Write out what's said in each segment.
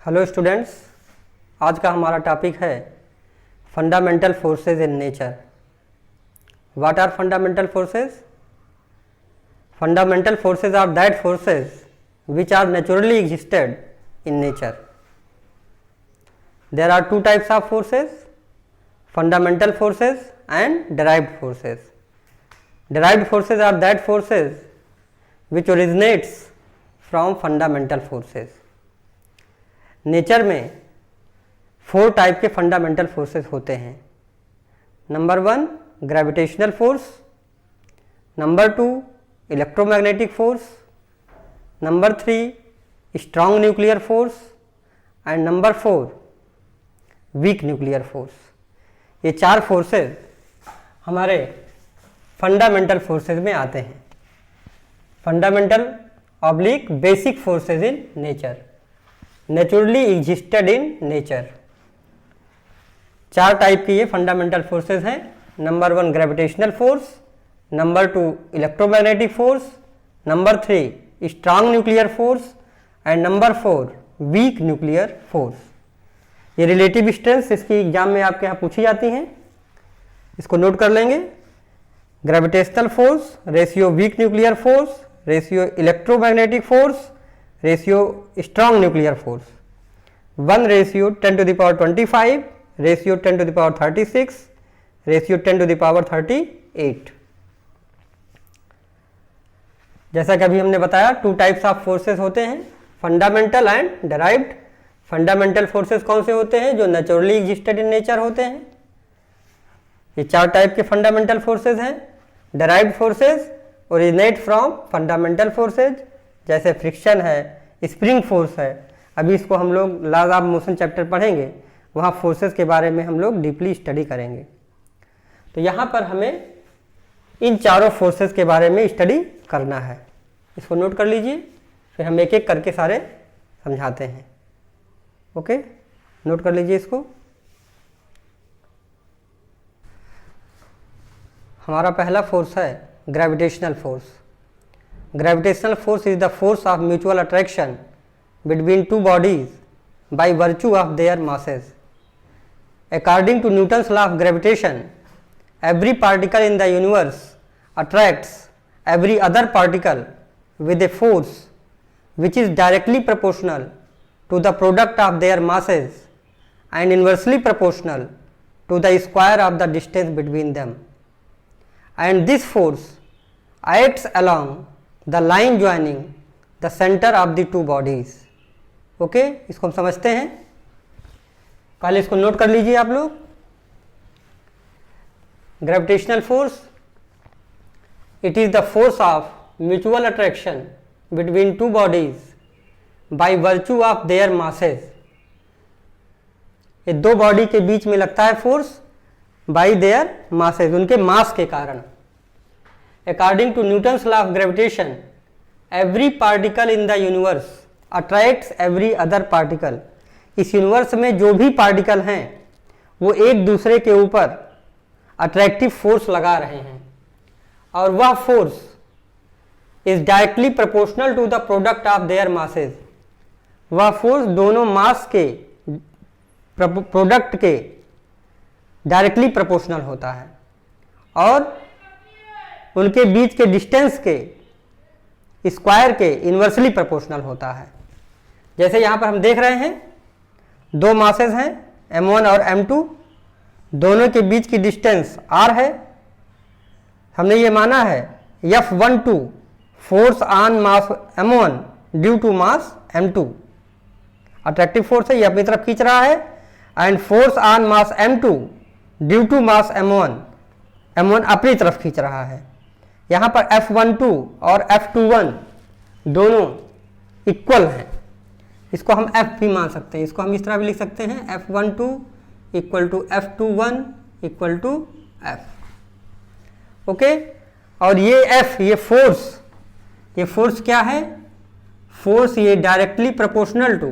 Hello students, आज का हमारा टॉपिक है fundamental forces in nature. What are fundamental forces? Fundamental forces are that forces which are naturally existed in nature. There are two types of forces, fundamental forces and derived forces. Derived forces are that forces which originates from fundamental forces. Nature में 4 type के fundamental forces होते हैं। Number 1 gravitational force, number 2 electromagnetic force, number 3 strong nuclear force and number 4 weak nuclear force. ये 4 forces हमारे fundamental forces में आते हैं। Fundamental oblique basic forces in nature, naturally existed in nature. 4 type के ये fundamental forces हैं। Number 1 gravitational force, number 2 electromagnetic force, number 3 strong nuclear force and number 4 weak nuclear force. ये relative strength इसकी exam में आपके यहाँ पूछी जाती हैं, इसको नोट कर लेंगे। Gravitational force ratio weak nuclear force, ratio electromagnetic force, ratio strong nuclear force. 1 ratio 10 to the power 25, ratio 10 to the power 36, ratio 10 to the power 38। जैसा कि अभी हमने बताया 2 टाइप्स ऑफ फोर्सेस होते हैं, fundamental and derived. Fundamental forces कौन से होते हैं? जो नेचुरली एग्जिस्टेड इन नेचर होते हैं। ये 4 टाइप के फंडामेंटल फोर्सेस हैं। Derived forces originate from fundamental forces, जैसे फ्रिक्शन है, स्प्रिंग फोर्स है। अभी इसको हम लोग लॉज ऑफ मोशन चैप्टर पढ़ेंगे, वहाँ फोर्सेस के बारे में हम लोग डीपली स्टडी करेंगे। तो यहाँ पर हमें इन चारों फोर्सेस के बारे में स्टडी करना है। इसको नोट कर लीजिए, फिर हम एक एक करके सारे समझाते हैं। ओके, नोट कर लीजिए इसको। हमारा पहला फोर्स है gravitational force. Gravitational force is the force of mutual attraction between 2 bodies by virtue of their masses. According to Newton's law of gravitation, every particle in the universe attracts every other particle with a force which is directly proportional to the product of their masses and inversely proportional to the square of the distance between them, and this force acts along the line joining the center of the 2 bodies. okay, इसको हम समझते हैं। पहले इसको note कर लीजिए आप लोग। Gravitational force, it is the force of mutual attraction between 2 bodies by virtue of their masses. ये 2 बॉडी के बीच में लगता है फोर्स by their masses, उनके मास के कारण। According to Newton's law of gravitation, every particle in the universe attracts every other particle. इस universe में जो भी पार्टिकल हैं वो एक दूसरे के ऊपर अट्रैक्टिव फोर्स लगा रहे हैं, और वह force is directly proportional to the product of their masses. वह फोर्स दोनों मास के प्रोडक्ट के डायरेक्टली प्रोपोर्शनल होता है और उनके बीच के डिस्टेंस के स्क्वायर के इन्वर्सली प्रोपोर्शनल होता है। जैसे यहाँ पर हम देख रहे हैं 2 मासेस हैं m1 और m2, दोनों के बीच की डिस्टेंस r है। हमने ये माना है F12 force on mass m1 due to mass m2, attractive force है, ये अपनी तरफ खींच रहा है, and force on mass m2 due to mass m1 अपनी तरफ खींच रहा है। यहाँ पर F12 और F21 दोनों इक्वल हैं, इसको हम F भी मान सकते हैं, इसको हम इस तरह भी लिख सकते हैं F12 equal to F21 equal to F। Okay, और ये F, ये फोर्स क्या है? फोर्स ये directly proportional to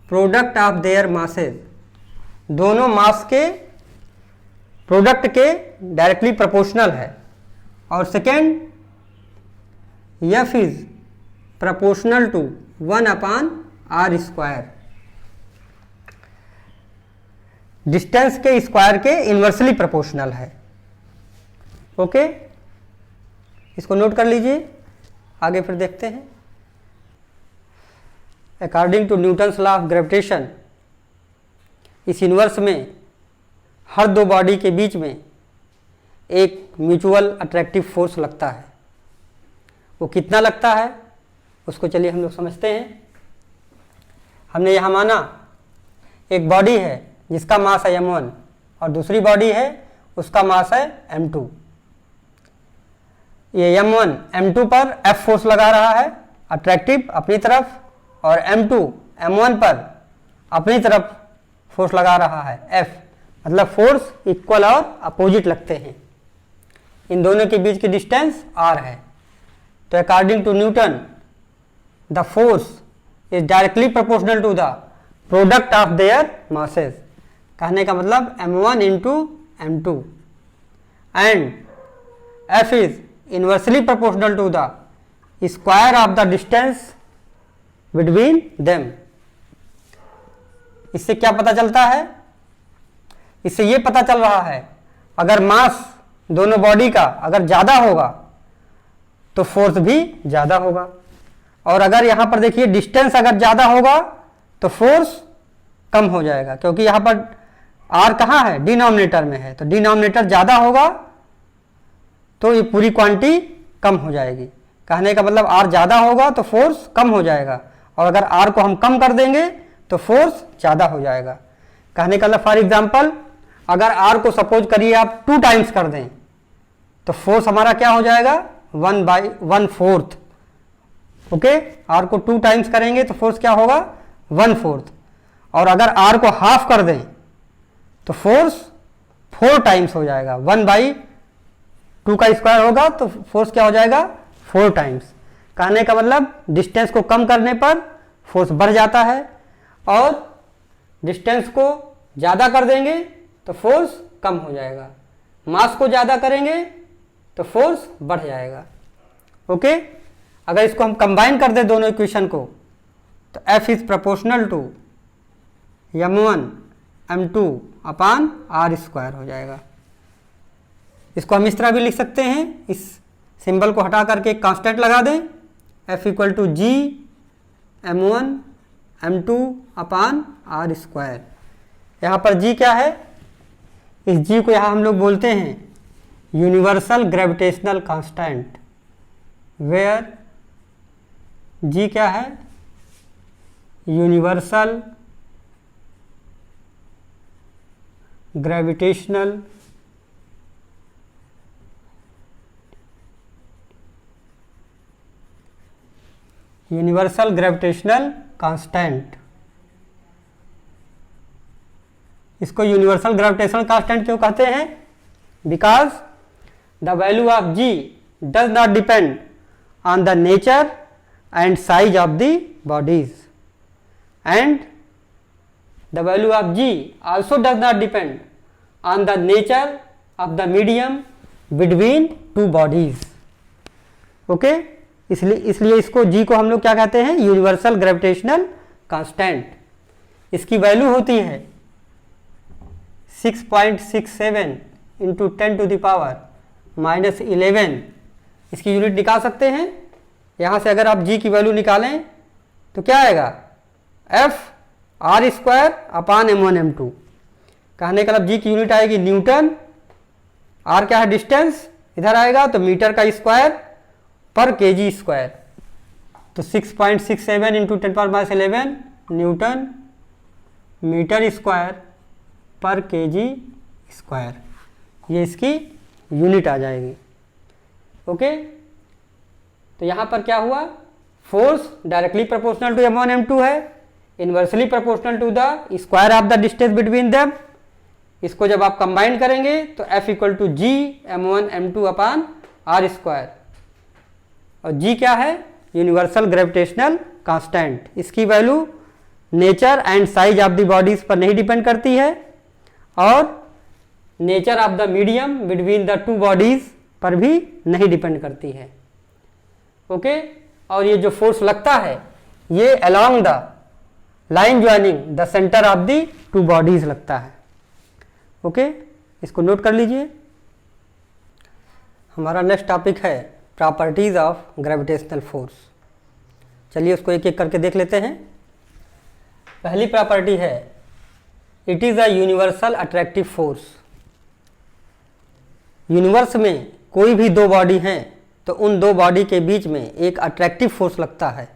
product of their masses, दोनों मास के प्रोडक्ट के डायरेक्टली प्रोपोर्शनल है। और second, F is proportional to 1/r²। Distance के स्क्वायर के इन्वर्सली प्रोपोर्शनल है। ओके, इसको नोट कर लीजिए, आगे फिर देखते हैं। According to Newton's law of gravitation, इस यूनिवर्स में हर दो बॉडी के बीच में एक म्यूचुअल अट्रैक्टिव फोर्स लगता है। वो कितना लगता है उसको चलिए हम लोग समझते हैं। हमने यहाँ माना एक बॉडी है जिसका मास है m1 और दूसरी बॉडी है उसका मास है m2। ये m1 m2 पर F फोर्स लगा रहा है अट्रैक्टिव अपनी तरफ, और m2 m1 पर अपनी तरफ फोर्स लगा रहा है F, मतलब फोर्स इक्वल और अपोजिट लगते हैं। इन दोनों के बीच की डिस्टेंस r है। तो according to Newton the force is directly proportional to the product of their masses. कहने का मतलब m1 into m2 and F is inversely proportional to the square of the distance between them. इससे क्या पता चलता है? इससे ये पता चल रहा है अगर मास दोनों बॉडी का अगर ज़्यादा होगा तो फोर्स भी ज़्यादा होगा, और अगर यहाँ पर देखिए डिस्टेंस अगर ज़्यादा होगा तो फोर्स कम हो जाएगा, क्योंकि यहाँ पर r कहाँ है? डिनोमिनेटर में है। तो डिनोमिनेटर ज़्यादा होगा तो ये पूरी क्वांटिटी कम हो जाएगी। कहने का मतलब r ज़्यादा होगा तो फोर्स कम हो जाएगा, और अगर r को हम कम कर देंगे तो फोर्स ज़्यादा हो जाएगा। कहने का मतलब फॉर एग्जांपल अगर r को सपोज करिए आप 2 टाइम्स कर दें तो फोर्स हमारा क्या हो जाएगा? 1/1/4। ओके, r को 2 टाइम्स करेंगे तो फोर्स क्या होगा? 1/4। और अगर r को हाफ कर दें तो फोर्स 4 टाइम्स हो जाएगा। 1/2 का स्क्वायर होगा तो फोर्स क्या हो जाएगा? 4 टाइम्स। कहने का मतलब डिस्टेंस को कम करने पर फोर्स बढ़ जाता है, और डिस्टेंस को ज़्यादा कर देंगे तो फोर्स कम हो जाएगा। मास को ज़्यादा करेंगे तो फोर्स बढ़ जाएगा। ओके, अगर इसको हम कंबाइन कर दें दोनों इक्वेशन को तो F is proportional to m1 m2 upon r square हो जाएगा। इसको हम इस तरह भी लिख सकते हैं, इस सिंबल को हटा करके एक कांस्टेंट लगा दें, F equal to g m1 m2 upon r square. यहाँ पर g क्या है? इस g को यहाँ हम लोग बोलते हैं universal gravitational constant, where g क्या है? Universal gravitational constant. इसको यूनिवर्सल ग्रेविटेशनल कांस्टेंट क्यों कहते हैं? Because the value of g does not depend on the nature and size of the bodies, and the value of g also does not depend on the nature of the medium between two bodies. Okay, इसलिए इसको g को हम लोग क्या कहते हैं? Universal gravitational constant. इसकी value होती है 6.67 इंटू 10⁻⁻11। इसकी यूनिट निकाल सकते हैं। यहाँ से अगर आप g की वैल्यू निकालें तो क्या आएगा? F r square upon m1 m2। कहने का मतलब g की यूनिट आएगी न्यूटन, r क्या है? डिस्टेंस, इधर आएगा तो मीटर का स्क्वायर पर केजी स्क्वायर। तो 6.67 इंटू 10⁻11 न्यूटन मीटर स्क्वायर पर केजी स्क्वायर, ये इसकी यूनिट आ जाएगी। ओके, तो यहाँ पर क्या हुआ? Force directly proportional to m1 m2 है, inversely proportional to the square of the distance between them. इसको जब आप कंबाइन करेंगे तो F equal to g m1 m2 upon r square, और g क्या है? Universal gravitational constant. इसकी value nature and size of the bodies पर नहीं डिपेंड करती है, और nature of the medium between the two bodies पर भी नहीं डिपेंड करती है। ओके, और ये जो फोर्स लगता है ये along the line joining the centre of the two bodies लगता है। ओके, इसको नोट कर लीजिए। हमारा नेक्स्ट टॉपिक है प्रॉपर्टीज ऑफ ग्रेविटेशनल फोर्स। चलिए उसको एक एक करके देख लेते हैं। पहली प्रॉपर्टी है it is a universal attractive force. Universe में कोई भी दो बॉडी हैं तो उन दो बॉडी के बीच में एक अट्रैक्टिव फोर्स लगता है,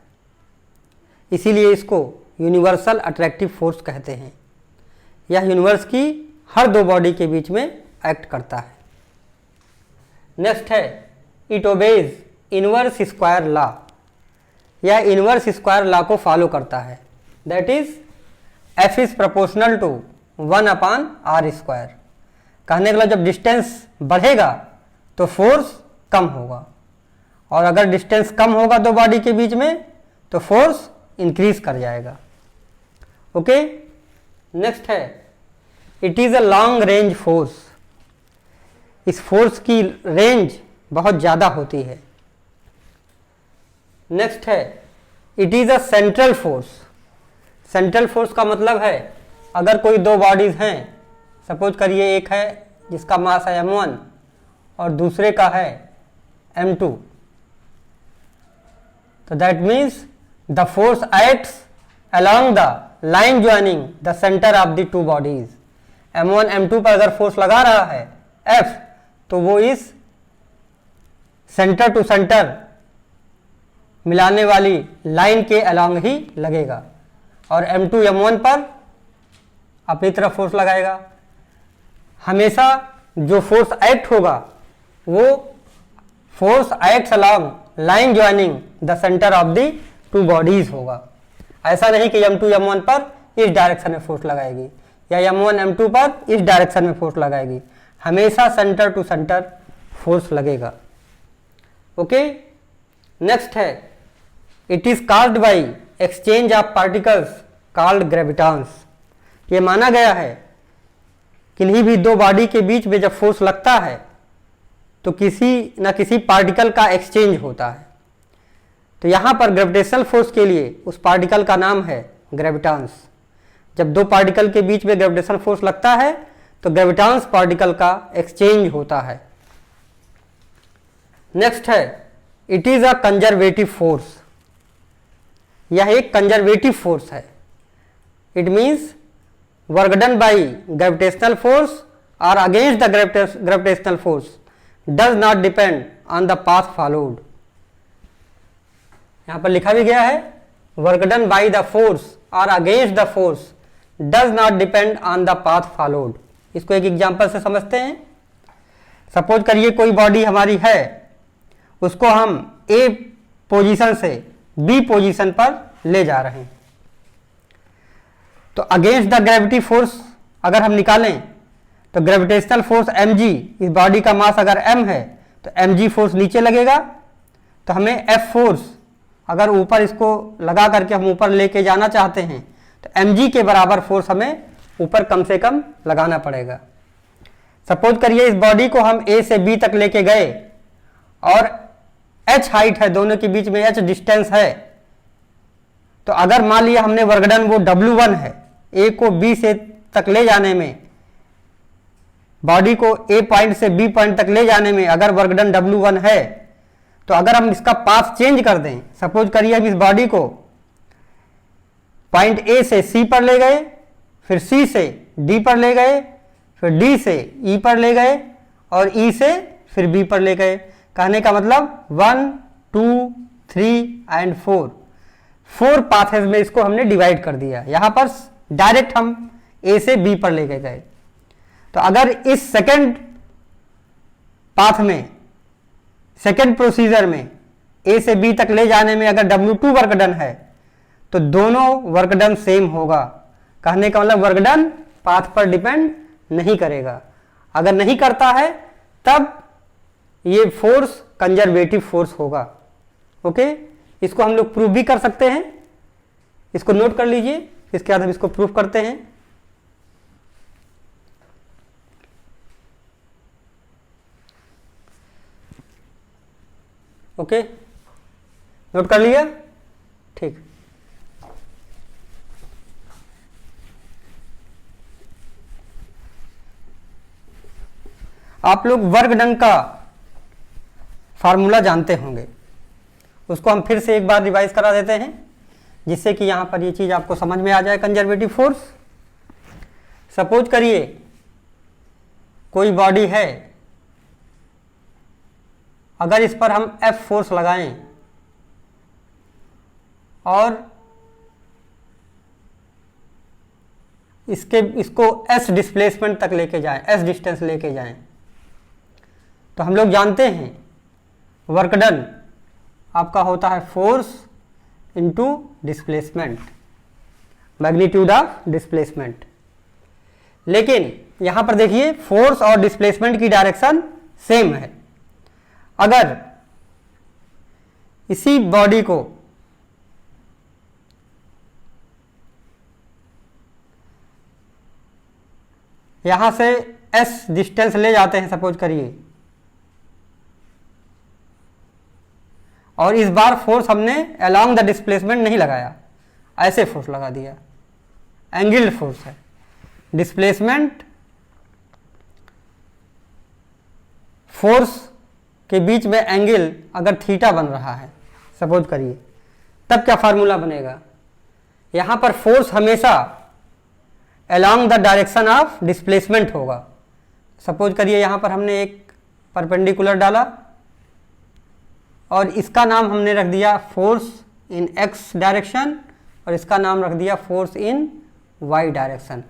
इसीलिए इसको यूनिवर्सल अट्रैक्टिव फोर्स कहते हैं। यह यूनिवर्स की हर दो बॉडी के बीच में एक्ट करता है। नेक्स्ट है it obeys inverse square law. यह इनवर्स स्क्वायर लॉ को फॉलो करता है, that is F is proportional to 1/r²। कहने का मतलब जब डिस्टेंस बढ़ेगा तो फोर्स कम होगा, और अगर डिस्टेंस कम होगा दो बॉडी के बीच में तो फोर्स इंक्रीज कर जाएगा। ओके, नेक्स्ट है it is a long range force. इस फोर्स की रेंज बहुत ज़्यादा होती है। नेक्स्ट है it is a central force. Central force का मतलब है अगर कोई दो बॉडीज हैं, सपोज करिए एक है जिसका मास है m1 और दूसरे का है m2, तो that means the force acts along the line joining the centre of the two bodies. m1 m2 पर अगर फोर्स लगा रहा है F, तो वो इस सेंटर टू सेंटर मिलाने वाली लाइन के अलॉन्ग ही लगेगा, और m2 m1 पर अपनी तरफ फोर्स लगाएगा। हमेशा जो फोर्स एक्ट होगा वो force acts along line joining the centre of the two bodies होगा। ऐसा नहीं कि m2 m1 पर इस डायरेक्शन में फोर्स लगाएगी या m1 m2 पर इस डायरेक्शन में फोर्स लगाएगी, हमेशा सेंटर टू सेंटर फोर्स लगेगा। ओके, नेक्स्ट है it is caused by exchange of particles called ग्रेविटॉन्स। ये माना गया है किन्हीं भी दो बॉडी के बीच में जब फोर्स लगता है तो किसी न किसी पार्टिकल का एक्सचेंज होता है। तो यहाँ पर ग्रेविटेशनल फोर्स के लिए उस पार्टिकल का नाम है ग्रेविटॉन्स। जब दो पार्टिकल के बीच में ग्रेविटेशनल फोर्स लगता है तो ग्रेविटॉन्स पार्टिकल का एक्सचेंज होता है। नेक्स्ट है it is a conservative force. यह एक कंजर्वेटिव फोर्स है। It means work done by gravitational force or against the gravitational force does not depend on the path followed. यहां पर लिखा भी गया है work done by the force or against the force does not depend on the path followed. इसको एक example से समझते हैं। सपोज करिए कोई बॉडी हमारी है, उसको हम ए पोजीशन से बी पोजीशन पर ले जा रहे हैं, तो अगेंस्ट द ग्रेविटी फोर्स अगर हम निकालें तो ग्रेविटेशनल फोर्स mg, इस बॉडी का मास अगर m है तो mg फोर्स नीचे लगेगा, तो हमें f फोर्स अगर ऊपर इसको लगा करके हम ऊपर लेके जाना चाहते हैं तो mg के बराबर फोर्स हमें ऊपर कम से कम लगाना पड़ेगा। सपोज करिए इस बॉडी को हम a से b तक लेके गए और h हाइट है, दोनों के बीच में h डिस्टेंस है, तो अगर मान लिया हमने वर्क डन वो W1 है, a को b से तक ले जाने में, बॉडी को a पॉइंट से b पॉइंट तक ले जाने में अगर वर्क डन W1 है, तो अगर हम इसका पाथ चेंज कर दें, सपोज करिए हम इस बॉडी को पॉइंट A से C पर ले गए, फिर C से D पर ले गए, फिर D से E पर ले गए और E से फिर B पर ले गए। कहने का मतलब 1 2 3 एंड 4 पाथेज में इसको हमने डिवाइड कर दिया। यहां पर डायरेक्ट हम A से B पर लेके गए, तो अगर इस सेकंड पाथ में, सेकंड प्रोसीजर में A से B तक ले जाने में अगर W2 वर्क डन है तो दोनों वर्क डन सेम होगा। कहने का मतलब वर्क डन पाथ पर डिपेंड नहीं करेगा। अगर नहीं करता है तब ये फोर्स कंजर्वेटिव फोर्स होगा। ओके, इसको हम लोग प्रूव भी कर सकते हैं, इसको नोट कर लीजिए, इसके बाद हम इसको प्रूव करते हैं। ओके, नोट कर लिया, ठीक। आप लोग वर्क डन का फार्मूला जानते होंगे, उसको हम फिर से एक बार रिवाइज करा देते हैं जिससे कि यहाँ पर ये चीज़ आपको समझ में आ जाए। कंजर्वेटिव फोर्स, सपोज करिए कोई बॉडी है, अगर इस पर हम F फोर्स लगाएं और इसको S डिस्प्लेसमेंट तक लेके जाएं, S डिस्टेंस लेके जाएं, तो हम लोग जानते हैं वर्क डन आपका होता है force into displacement, magnitude of displacement. लेकिन यहां पर देखिए फोर्स और डिस्प्लेसमेंट की डायरेक्शन सेम है। अगर इसी बॉडी को यहां से S डिस्टेंस ले जाते हैं सपोज करिए, और इस बार फोर्स हमने अलोंग द डिस्प्लेसमेंट नहीं लगाया, ऐसे फोर्स लगा दिया, एंगल्ड फोर्स है। डिस्प्लेसमेंट फोर्स के बीच में एंगल अगर थीटा बन रहा है सपोज करिए, तब क्या फार्मूला बनेगा? यहां पर फोर्स हमेशा along the direction of displacement होगा। सपोज करिए यहां पर हमने एक परपेंडिकुलर डाला और इसका नाम हमने रख दिया फोर्स इन एक्स डायरेक्शन और इसका नाम रख दिया force in Y direction.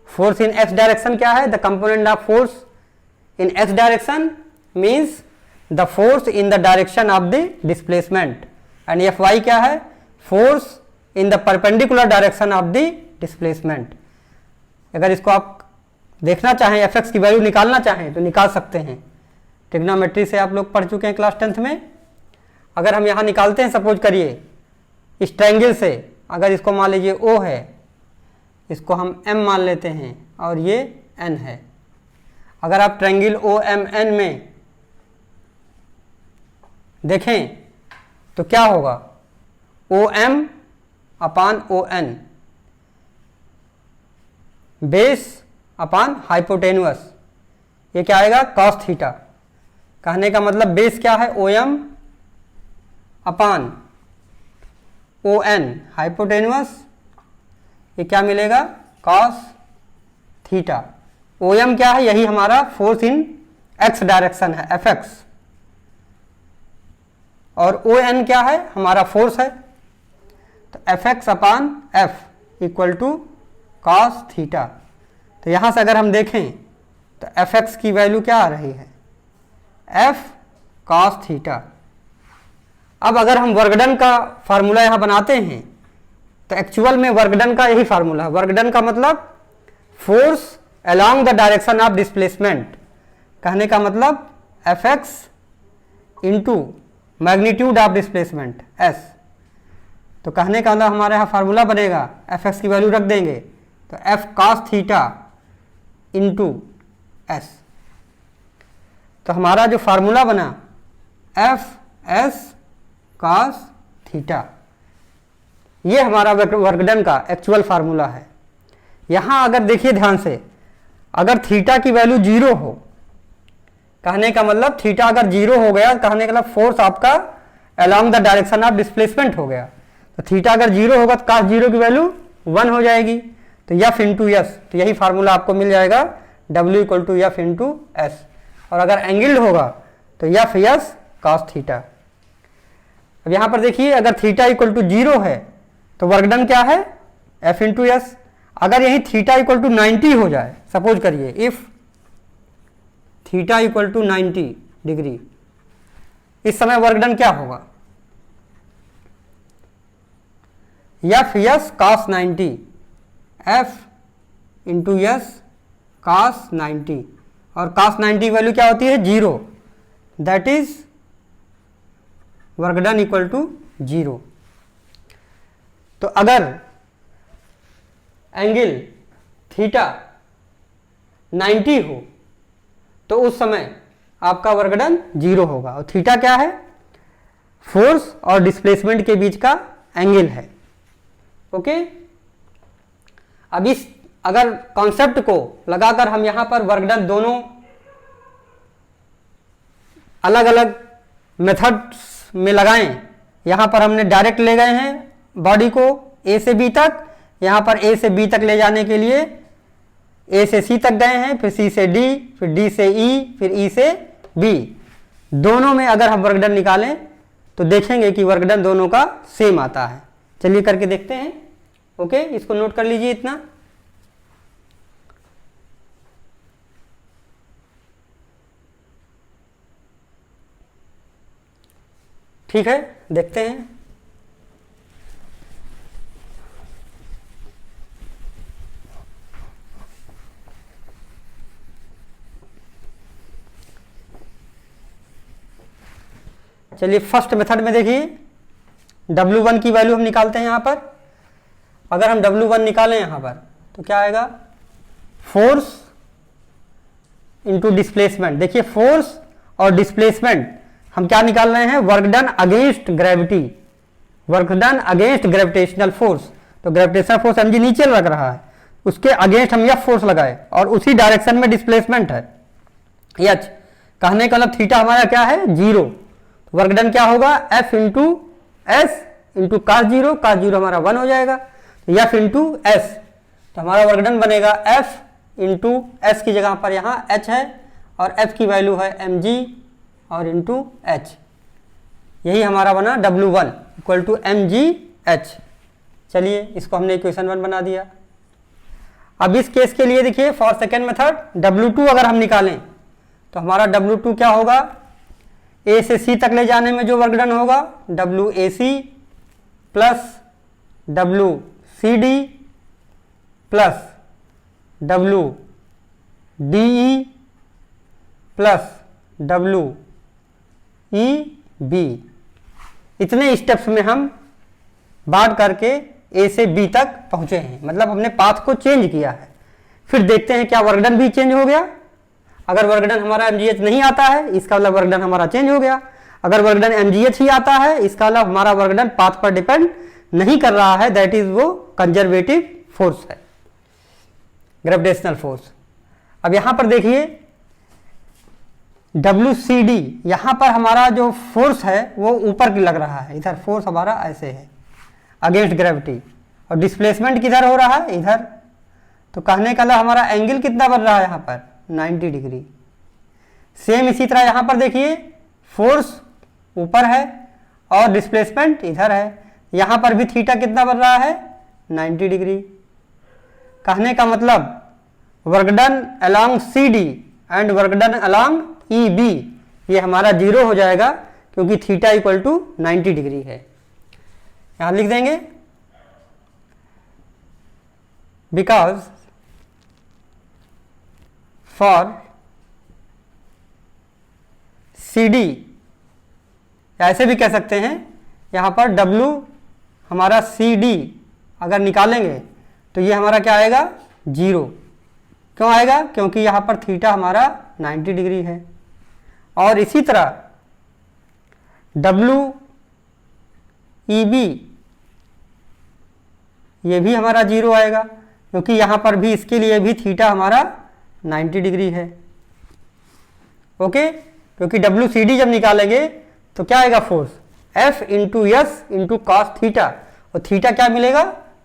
Force in X direction क्या है? The component of force in X direction means the force in the direction of the displacement, and F Y क्या है? Force in the perpendicular direction of the displacement. अगर इसको आप देखना चाहें, F x की वैल्यू निकालना चाहें तो निकाल सकते हैं, ट्रिग्नोमेट्री से आप लोग पढ़ चुके हैं क्लास 10th में। अगर हम यहाँ निकालते हैं सपोज करिए इस ट्रायंगल से, अगर इसको मान लीजिए O है, इसको हम M मान लेते हैं और ये N है। अगर आप ट्रायंगल OMN में देखें तो क्या होगा? OM upon ON, base upon hypotenuse, ये क्या आएगा? Cos theta. कहने का मतलब बेस क्या है? OM अपान ON हाइपोटेनुअस, ये क्या मिलेगा? Cos theta. OM क्या है? यही हमारा फोर्स इन एक्स डायरेक्शन है, Fx, और ON क्या है? हमारा फोर्स है। तो Fx upon F equal to cos theta. तो यहां से अगर हम देखें तो Fx की वैल्यू क्या आ रही है? F cos theta. अब अगर हम वर्कडन का फार्मूला यहां बनाते हैं तो एक्चुअल में वर्कडन का यही फार्मूला है। वर्कडन का मतलब force along the direction of displacement, कहने का मतलब Fx into magnitude of displacement S। तो कहने का मतलब हमारे यहाँ फार्मूला बनेगा, Fx की वैल्यू रख देंगे तो F cos theta into S। तो हमारा जो फार्मूला बना F S cos थीटा, ये हमारा वर्कडन का एक्चुअल फार्मूला है। यहाँ अगर देखिए ध्यान से, अगर थीटा की वैल्यू 0 हो, कहने का मतलब थीटा अगर 0 हो गया, कहने का मतलब फोर्स आपका along the direction of displacement हो गया। तो थीटा अगर 0 होगा तो cos 0 की वैल्यू 1 हो जाएगी। तो F इंटू एस, तो यही फार्मूला आपको मिल जाएगा, W equal to F into S. और अगर एंगल्ड होगा तो F S cos थीटा। अब यहाँ पर देखिए अगर थीटा इक्वल टू 0 है तो वर्कडन क्या है? F into S. अगर यही थीटा इक्वल टू 90 हो जाए, सपोज करिए if theta equal to 90 degree, इस समय वर्कडन क्या होगा? F S cos 90, F into S cos 90, और cos 90 की वैल्यू क्या होती है? 0, that is work done equal to 0। तो अगर एंगल थीटा 90 हो तो उस समय आपका वर्कडन 0 होगा। और थीटा क्या है? फोर्स और डिस्प्लेसमेंट के बीच का एंगल है। ओके, अब इस अगर कॉन्सेप्ट को लगाकर हम यहां पर वर्कडन दोनों अलग अलग मेथड्स में लगाएं। यहाँ पर हमने डायरेक्ट ले गए हैं बॉडी को ए से बी तक, यहाँ पर ए से बी तक ले जाने के लिए ए से सी तक गए हैं, फिर सी से डी, फिर डी से ई, फिर ई से बी। दोनों में अगर हम वर्क डन निकालें तो देखेंगे कि वर्क डन दोनों का सेम आता है। चलिए करके देखते हैं। ओके, इसको नोट कर लीजिए इतना। ठीक है, देखते हैं। चलिए फर्स्ट मेथड में देखिए, W1 की वैल्यू हम निकालते हैं यहाँ पर। अगर हम W1 निकालें यहाँ पर तो क्या आएगा, फोर्स इंटू डिस्प्लेसमेंट। देखिए फोर्स और डिस्प्लेसमेंट हम क्या निकाल रहे हैं, work done against gravity, work done against gravitational force. तो ग्रेविटेशनल फोर्स mg नीचे लग रहा है, उसके अगेंस्ट हम F फोर्स लगाए और उसी डायरेक्शन में डिस्प्लेसमेंट है H। कहने का मतलब थीटा हमारा क्या है, 0। वर्क डन क्या होगा, F into S into cos zero, cos zero हमारा 1 हो जाएगा, तो F इंटू एस। तो हमारा वर्क डन बनेगा F इंटू एस की जगह पर यहाँ H है और F की वैल्यू है mg और इंटू H। यही हमारा बना W1 इक्वल टू mgh। चलिए इसको हमने इक्वेशन 1 बना दिया। अब इस केस के लिए देखिए फॉर सेकेंड मेथड W2 अगर हम निकालें तो हमारा W2 क्या होगा, ए से सी तक ले जाने में जो वर्क डन होगा WAC plus WCD plus WDE plus WEB। इतने स्टेप्स में हम बांट करके ए से बी तक पहुंचे हैं, मतलब हमने पाथ को चेंज किया है। फिर देखते हैं क्या वर्क डन भी चेंज हो गया। अगर वर्क डन हमारा mgh नहीं आता है, इसका मतलब वर्क डन हमारा चेंज हो गया। अगर वर्क डन mgh ही आता है, इसका मतलब हमारा वर्क डन पाथ पर डिपेंड नहीं कर रहा है, दैट इज वो कंजर्वेटिव फोर्स है, ग्रेविटेशनल फोर्स। अब यहां पर देखिए WCD, यहां पर हमारा जो फोर्स है वो ऊपर की लग रहा है, इधर फोर्स हमारा ऐसे है अगेंस्ट ग्रेविटी, और डिस्प्लेसमेंट किधर हो रहा है, इधर। तो कहने का मतलब हमारा एंगल कितना बन रहा है यहाँ पर, 90 डिग्री। सेम इसी तरह यहां पर देखिए फोर्स ऊपर है और डिस्प्लेसमेंट इधर है, यहां पर भी थीटा कितना बन रहा है, 90 डिग्री। कहने का मतलब work done along CD and work done along EB ये हमारा 0 हो जाएगा, क्योंकि थीटा इक्वल टू 90 डिग्री है। यहां लिख देंगे बिकॉज फॉर CD, ऐसे भी कह सकते हैं यहाँ पर W हमारा CD अगर निकालेंगे तो ये हमारा क्या आएगा, 0। क्यों आएगा, क्योंकि यहाँ पर थीटा हमारा 90 डिग्री है। और इसी तरह WEB ये भी हमारा 0 आएगा, क्योंकि यहाँ पर भी इसके लिए भी थीटा हमारा 90 डिग्री है। ओके, क्योंकि WCD जब निकालेंगे तो क्या आएगा, force F into S into cos theta, और थीटा क्या मिलेगा,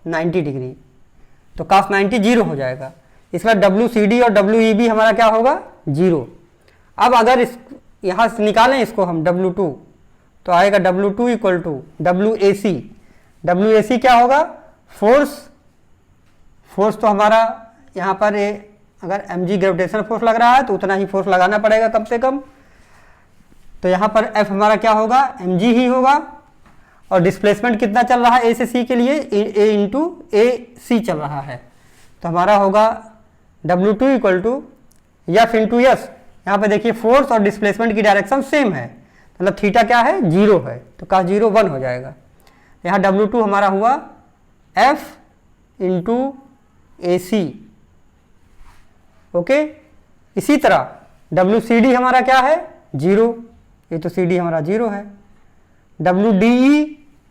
90 डिग्री, तो कॉस 90 0 हो जाएगा। इसका WCD और WEB हमारा क्या होगा, 0। अब अगर इस यहाँ से निकालें इसको हम W2, तो आएगा W2 equal to WAC। WAC क्या होगा, फोर्स तो हमारा यहाँ पर अगर mg ग्रेविटेशनल फोर्स लग रहा है तो उतना ही फोर्स लगाना पड़ेगा कम से कम। तो यहाँ पर F हमारा क्या होगा, mg ही होगा, और डिस्प्लेसमेंट कितना चल रहा है A से C के लिए, A इंटू AC चल रहा है, तो हमारा होगा W2 equal to F into S. यहाँ पे देखिए फोर्स और डिस्प्लेसमेंट की डायरेक्शन सेम है, मतलब थीटा क्या है, 0 है, तो का 0 1 हो जाएगा। यहाँ W2 हमारा हुआ F इंटू AC। ओके, इसी तरह WCD हमारा क्या है, 0, ये तो CD हमारा 0 है।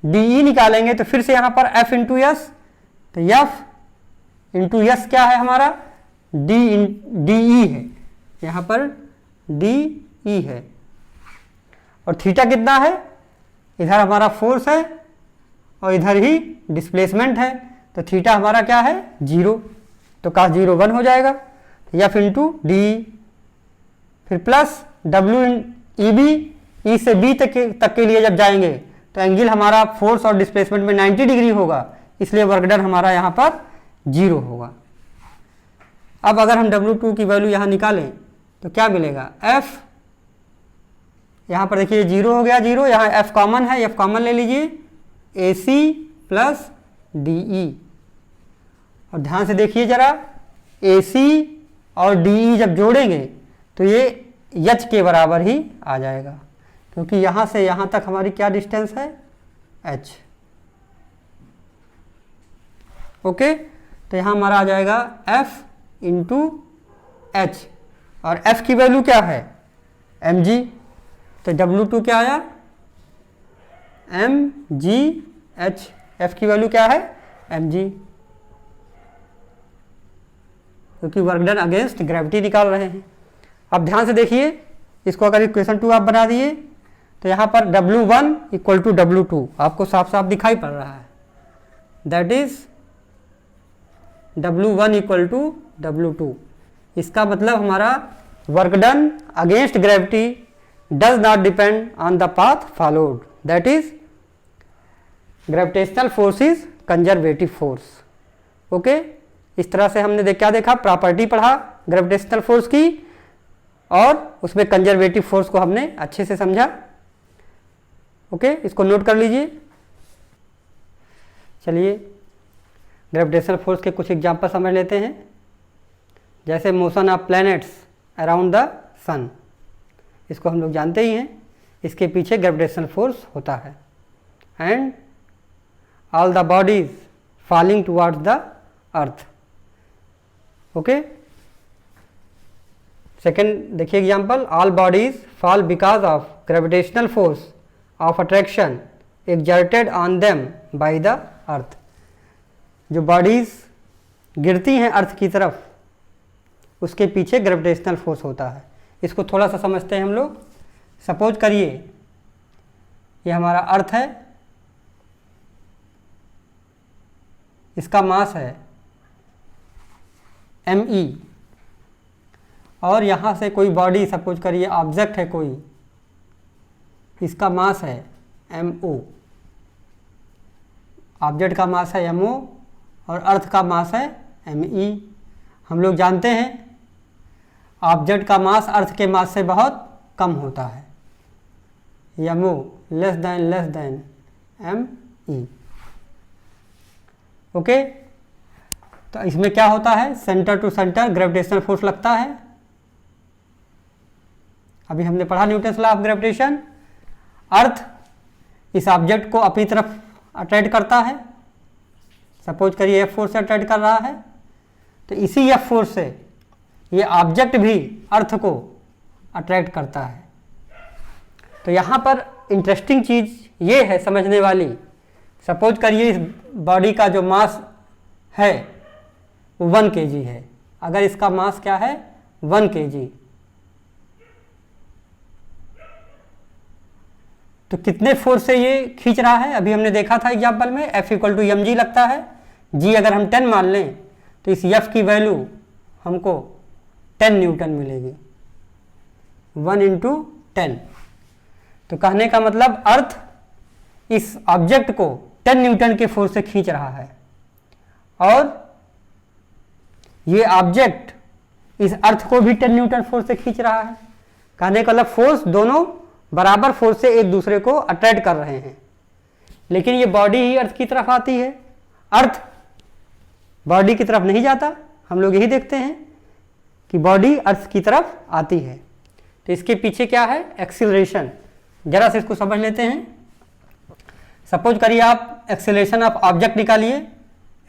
DE निकालेंगे तो फिर से यहाँ पर F इंटू एस, तो F इंटू एस क्या है हमारा, DE है, यहाँ पर DE है। और थीटा कितना है, इधर हमारा फोर्स है और इधर ही डिस्प्लेसमेंट है, तो थीटा हमारा क्या है 0, तो cos 0 1 हो जाएगा, एफ इंटू डी, फिर प्लस डब्ल्यू ई बी, ई से बी तक के लिए जब जाएंगे तो एंगल हमारा फोर्स और डिस्प्लेसमेंट में 90 डिग्री होगा, इसलिए वर्क डन हमारा यहाँ पर 0 होगा। अब अगर हम W2 की वैल्यू यहाँ निकालें तो क्या मिलेगा, F यहाँ पर देखिए 0 हो गया 0, यहाँ F कॉमन है, F कॉमन ले लीजिए, AC प्लस DE, और ध्यान से देखिए जरा, AC और DE जब जोड़ेंगे तो ये H के बराबर ही आ जाएगा, क्योंकि यहाँ से यहाँ तक हमारी क्या डिस्टेंस है, H। ओके, तो यहाँ हमारा आ जाएगा F इंटू H, और F की वैल्यू क्या है mg, तो W2 क्या आया mgh, F की वैल्यू क्या है mg, क्योंकि वर्क डन अगेंस्ट ग्रेविटी निकाल रहे हैं। अब ध्यान से देखिए, इसको अगर इक्वेशन 2 आप बना दिए तो यहाँ पर W1 इक्वल टू W2 आपको साफ साफ दिखाई पड़ रहा है, that is W1 equal to W2। इसका मतलब हमारा work done against gravity does not depend on the path followed, that is gravitational force is conservative force. Okay, इस तरह से हमने क्या देखा, प्रॉपर्टी पढ़ा ग्रेविटेशनल फोर्स की, और उसमें कंजर्वेटिव फोर्स को हमने अच्छे से समझा। ओके, इसको नोट कर लीजिए। चलिए ग्रेविटेशनल फोर्स के कुछ एग्जांपल समझ लेते हैं, जैसे motion of planets around the sun, इसको हम लोग जानते ही हैं, इसके पीछे ग्रेविटेशनल फोर्स होता है। And all the bodies falling towards the earth. Okay, second देखिए example, all bodies fall because of gravitational force of attraction exerted on them by the earth. जो बॉडीज गिरती हैं अर्थ की तरफ, उसके पीछे ग्रेविटेशनल फोर्स होता है। इसको थोड़ा सा समझते हैं हम लोग। सपोज करिए ये हमारा अर्थ है, इसका मास है me, और यहाँ से कोई बॉडी सपोज करिए ऑब्जेक्ट है कोई, इसका मास है mo, ऑब्जेक्ट का मास है mo और अर्थ का मास है me। हम लोग जानते हैं ऑब्जेक्ट का मास अर्थ के मास से बहुत कम होता है, mo less than me। Okay, तो इसमें क्या होता है, centre to centre gravitational force लगता है। अभी हमने पढ़ा Newton's law of gravitation. Earth इस ऑब्जेक्ट को अपनी तरफ अट्रैक्ट करता है, सपोज करिए F फोर्स से अट्रैक्ट कर रहा है, तो इसी F फोर्स से ये ऑब्जेक्ट भी अर्थ को अट्रैक्ट करता है। तो यहाँ पर इंटरेस्टिंग चीज़ ये है समझने वाली, सपोज करिए इस बॉडी का जो मास है वो 1 kg है, अगर इसका मास क्या है 1 kg, तो कितने फोर्स से ये खींच रहा है, अभी हमने देखा था एग्जाम्पल में F इक्वल टू mg लगता है, g अगर हम 10 मान लें तो इस F की वैल्यू हमको 10 न्यूटन मिलेगी, 1 इंटू 10। तो कहने का मतलब अर्थ इस ऑब्जेक्ट को 10 न्यूटन के फोर्स से खींच रहा है, और ये ऑब्जेक्ट इस अर्थ को भी 10 न्यूटन फोर्स से खींच रहा है। कहने का मतलब फोर्स दोनों बराबर फोर्स से एक दूसरे को अट्रैक्ट कर रहे हैं, लेकिन ये बॉडी ही अर्थ की तरफ आती है, अर्थ बॉडी की तरफ नहीं जाता। हम लोग यही देखते हैं कि बॉडी अर्थ की तरफ आती है, तो इसके पीछे क्या है, एक्सीलरेशन। जरा से इसको समझ लेते हैं। सपोज करिए आप एक्सीलरेशन ऑफ ऑब्जेक्ट निकालिए,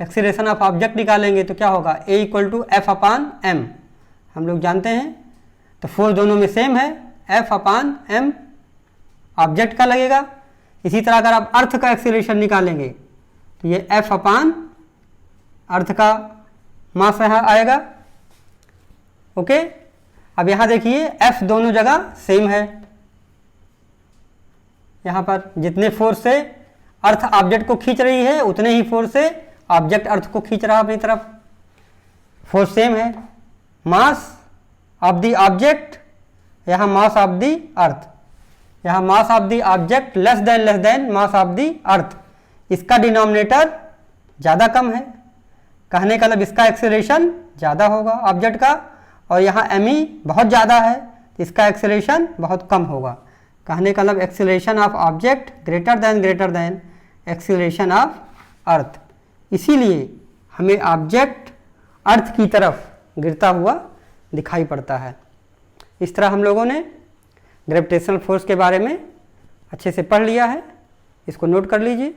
एक्सीलरेशन ऑफ ऑब्जेक्ट निकालेंगे तो क्या होगा, a equal to F upon M, हम लोग जानते हैं। तो फोर्स दोनों में सेम है, एफ अपान एम ऑब्जेक्ट का लगेगा। इसी तरह अगर आप अर्थ का एक्सीलरेशन निकालेंगे तो ये एफ अपान अर्थ का मास यहाँ आएगा। ओके, अब यहाँ देखिए एफ दोनों जगह सेम है, यहाँ पर जितने फोर्स से अर्थ ऑब्जेक्ट को खींच रही है उतने ही फोर्स से ऑब्जेक्ट अर्थ को खींच रहा अपनी तरफ, फोर्स सेम है। मास ऑफ द ऑब्जेक्ट, यहाँ मास ऑफ द अर्थ, यहाँ mass of the object less then mass of the earth, इसका डिनोमिनेटर ज़्यादा कम है, कहने का मतलब इसका एक्सेलरेशन ज़्यादा होगा ऑब्जेक्ट का, और यहाँ एम बहुत ज़्यादा है तो इसका एक्सेलरेशन बहुत कम होगा, कहने का मतलब acceleration of object greater than acceleration of earth. इसीलिए हमें ऑब्जेक्ट अर्थ की तरफ गिरता हुआ दिखाई पड़ता है। इस तरह हम लोगों ने ग्रेविटेशनल फोर्स के बारे में अच्छे से पढ़ लिया है, इसको नोट कर लीजिए।